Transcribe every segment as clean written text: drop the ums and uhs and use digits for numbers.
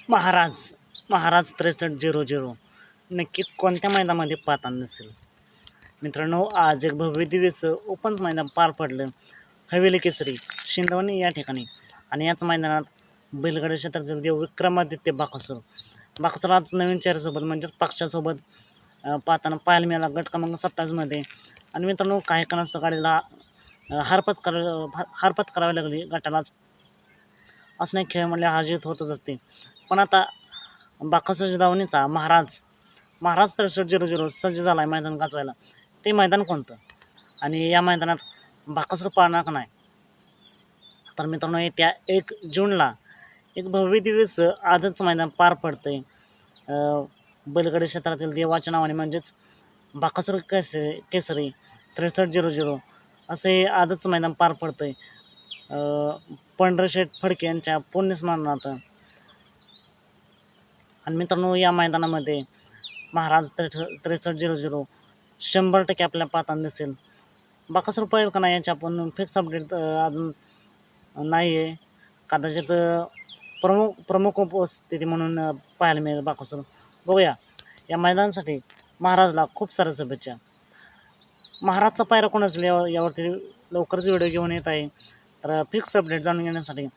महाराज महाराज 6300 नक्की कोणत्या मैदानामध्ये पाहताना दिसेल? मित्रांनो, आज एक भव्य दिवस ओपन मैदान पार पडलं हवेली केसरी शिंदवणी या ठिकाणी. आणि याच मैदानात बैलगाडी क्षेत्रातील देव विक्रमादित्य बाकासूर आज नवीन चेहऱ्यासोबत म्हणजेच पक्षासोबत पाहताना पाहायला मिळाला गट क्रमांक 27मध्ये. आणि मित्रांनो, काही कारणास्तव गाडीला हारपत करावी लागली गटालाच. असं खेळ म्हणले हार जीत होतच असते. पण आता बाकासूरच्या धावणीचा महाराज 6300 सज्ज झाला आहे मैदान गाजवायला. ते मैदान कोणतं आणि या मैदानात बाकासूर पाळणार का नाही? तर मित्रांनो, येत्या 1 जूनला एक भव्य दिवस आजच मैदान पार पडतंय बैलगाडी क्षेत्रातील देवाच्या नावाने, म्हणजेच बाकासूर केसरी 6300 असे आजच मैदान पार पडतंय पंढरशेठ फडके यांच्या पुण्यस्मरणार्थ. आणि मित्रांनो, या मैदानामध्ये महाराज 6300 100% आपल्याला पाहताना दिसेल. बाकासूर पळेल का नाही याची आपण फिक्स अपडेट अजून नाही आहे. कदाचित प्रमुख उपस्थिती म्हणून पाहायला मिळेल बाकासूर. बघूया. या मैदानासाठी महाराजला खूप साऱ्या शुभेच्छा. महाराजचा पायरा कोण असेल यावरती लवकरच व्हिडिओ घेऊन येत आहे. तर फिक्स अपडेट जाणून घेण्यासाठी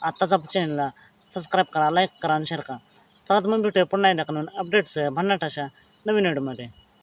आत्ताच आपल्या चॅनलला सबस्क्राईब करा, लाईक करा आणि शेअर करा. चला तर मग भेटूया पुन्हा एकदा अपडेट्स भन्नाट अशा नवीन व्हिडिओमध्ये.